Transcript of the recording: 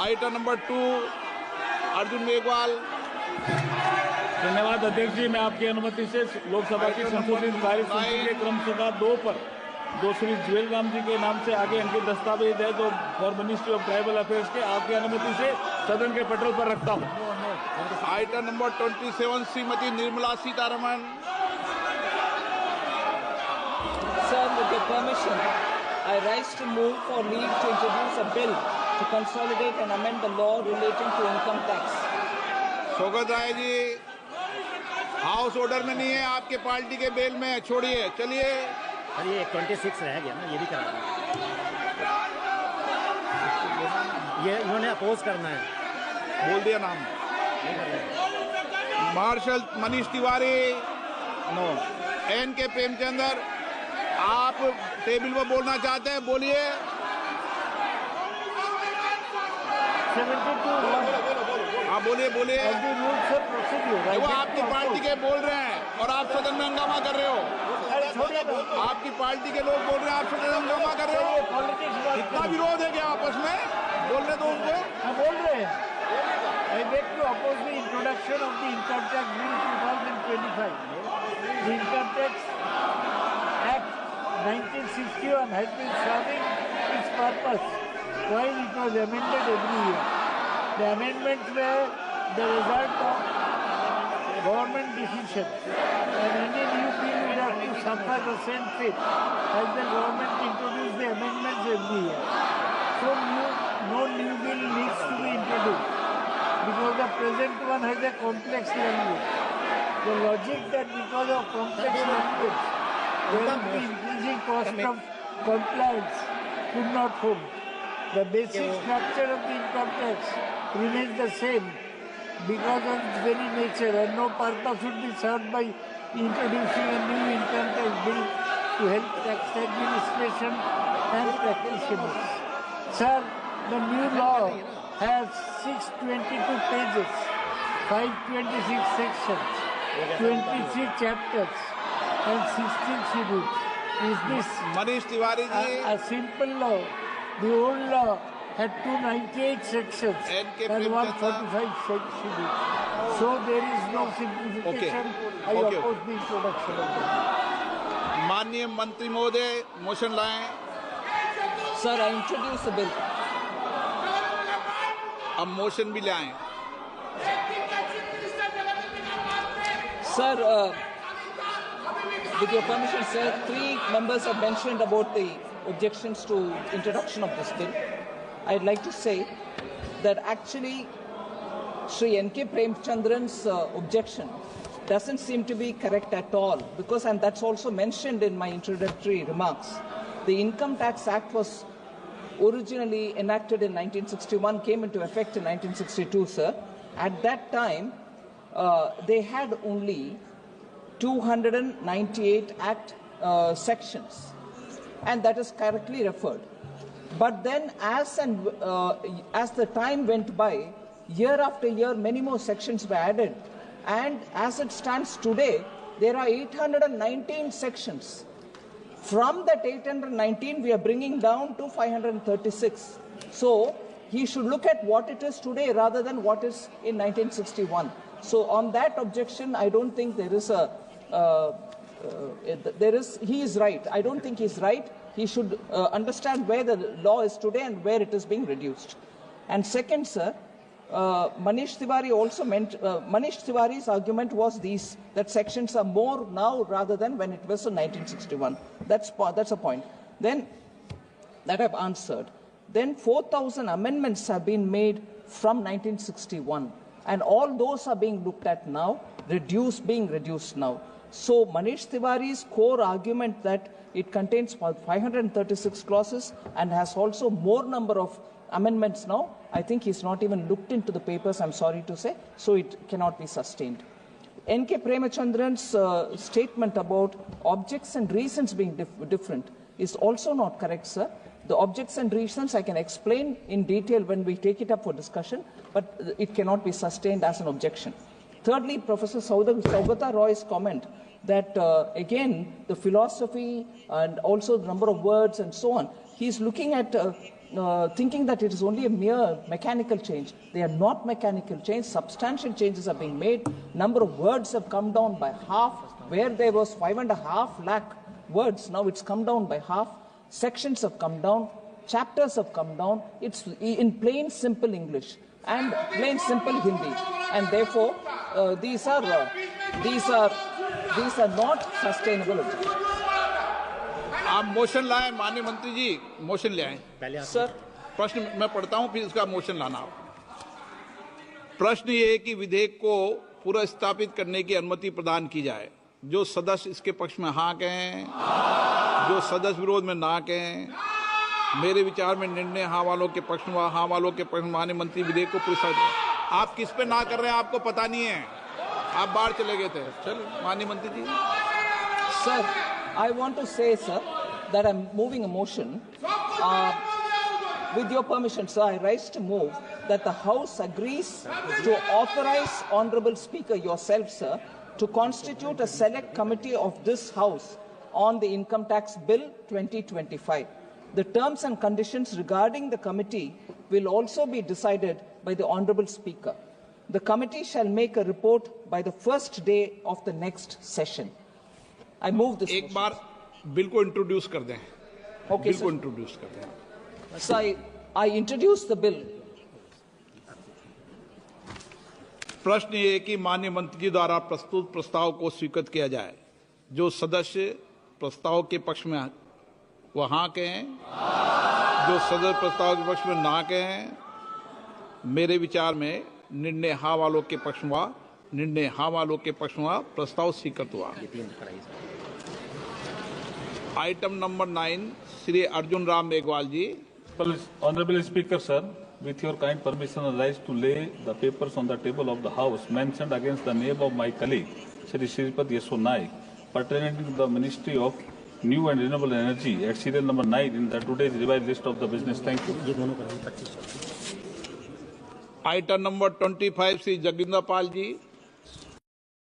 Item number 2, Arjun Megwal. धन्यवाद अध्यक्ष जी। मैं आपकी अनुमति से लोकसभा की संशोधित कार्य सूची के क्रम संख्या 2 पर जो श्री ज्वेल राम जी के नाम से आगे अंकित दस्तावेज है जो for ministry of tribal affairs के, आपकी अनुमति से सदन के पटल पर रखता हूँ। Item number 27, Srimati Nirmala Sitharaman. Sir, with your permission, I rise to move for leave to introduce a bill to consolidate and amend the law relating to income tax. Shaukat Rai ji, house order में नहीं है, आपके party के bell में, छोड़िए, चलिए। अरे ये 26 रह गया ना, ये भी करा दें। ये इन्होंने अपोज करना है, बोल दिया नाम। Marshal Manish Tiwari, no. NK Premchandra, आप टेबल पर बोलना चाहते हैं, बोलिए। 72 हाँ बोलिए बोलिए। वो आपकी पार्टी के बोल रहे हैं और आप सदन में हंगामा कर रहे हो। आपकी पार्टी के लोग बोल रहे हैं, आप सदन में हंगामा कर रहे हो। इतना विरोध है क्या आपस में? बोलने दो उनको। बोल रहे हैं। I beg to oppose the introduction of the Income Tax Bill 2025. The Income Tax Act 1961 has been serving its purpose while it was amended every year. The amendments were the result of government decision, and any new bill would have to suffer the same fate as the government introduced the amendments every year. So no new bill needs to be introduced, because the present one has a complex language. The logic that because of complex language there will be increasing cost of compliance could not hold. The basic structure of the income tax remains the same because of its very nature, and no purpose would be served by introducing a new income tax bill to help tax administration and practitioners. Sir, the new law has 622 pages, 526 sections, 23 chapters, and 16 schedules. Is this Manish Tiwari ji, a simple law? The old law had 298 sections and 145 schedules. So there is no simplification. I oppose the introduction of that. माननीय मंत्री महोदय motion लाएं। Sir, I introduce the bill. अब motion भी लाएं। Sir, with your permission, sir, 3 members have mentioned about the objections to introduction of this bill. I'd like to say that actually Sri NK Premchandran's objection doesn't seem to be correct at all, because, and that's also mentioned in my introductory remarks, the Income Tax Act was originally enacted in 1961, came into effect in 1962, sir. At that time, they had only 298 Act sections, and that is correctly referred. But then as the time went by, year after year, many more sections were added, and as it stands today, there are 819 sections. From that 819, we are bringing down to 536. So he should look at what it is today rather than what is in 1961. So on that objection, I don't think there is a he is right. I don't think he's right. He should understand where the law is today and where it is being reduced. And second, sir, Manish Tiwari also meant, Manish Tiwari's argument was that sections are more now rather than when it was in 1961. That's a point. Then, that I've answered. Then 4,000 amendments have been made from 1961. And all those are being looked at now, being reduced now. So Manish Tiwari's core argument that it contains 536 clauses and has also more number of amendments now, I think he's not even looked into the papers, I'm sorry to say, so it cannot be sustained. NK Premchandran's statement about objects and reasons being different is also not correct, sir. The objects and reasons I can explain in detail when we take it up for discussion, but it cannot be sustained as an objection. Thirdly, Professor Saugata Roy's comment that, again, the philosophy and also the number of words and so on, he's looking at thinking that it is only a mere mechanical change. They are not mechanical change. Substantial changes are being made. Number of words have come down by half. Where there was 5.5 lakh words, now it's come down by half. Sections have come down. Chapters have come down. It's in plain, simple English and plain, simple Hindi. And therefore, these are not sustainable objectives. आप motion लाएं, माननीय मंत्री जी, motion ले आए। Sir, प्रश्न मैं पढ़ता हूं, फिर इसका मोशन लाना आप। प्रश्न ये है कि विधेयक को पुनर्स्थापित करने की अनुमति प्रदान की जाए। जो सदस्य इसके पक्ष में हाँ कहें, जो सदस्य विरोध में ना कहें। मेरे विचार में निर्णय हाँ वालों के पक्ष में, हाँ वालों के पक्ष में। माननीय मंत्री, विधेयक को पुनर्स्थापित। आप किस पे ना कर रहे हैं आपको पता नहीं है, आप बाहर चले गए थे। चलो माननीय मंत्री जी। Sir, I want to say, sir, that I'm moving a motion. With your permission, sir, I rise to move that the House agrees to authorize Honorable Speaker yourself, sir, to constitute a select committee of this House on the Income Tax Bill 2025. The terms and conditions regarding the committee will also be decided by the Honorable Speaker. The committee shall make a report by the first day of the next session. I move this एक motion. बार bill को introduce कर दें। Okay, bill को sir. Introduce कर दें। So I introduce the bill. प्रश्न ये है कि माननीय मंत्री जी द्वारा प्रस्तुत प्रस्ताव को स्वीकृत किया जाए। जो सदस्य प्रस्ताव के पक्ष में वह हाँ कहें, जो सदस्य प्रस्ताव के पक्ष में ना कहें। मेरे विचार में निर्णय हाँ वालों के पक्ष में हुआ, निर्णय हाँ वालों के पक्ष में हुआ, प्रस्ताव स्वीकृत हुआ। Item number 9, Shri Arjun Ram Meghwal ji. Honorable Speaker, sir, with your kind permission, I rise to lay the papers on the table of the House mentioned against the name of my colleague, Shri Shripad Yesho Naik, pertaining to the Ministry of New and Renewable Energy at serial number 9 in the today's revised list of the business. Thank you. Item number 25, Shri Jagindar Pal ji.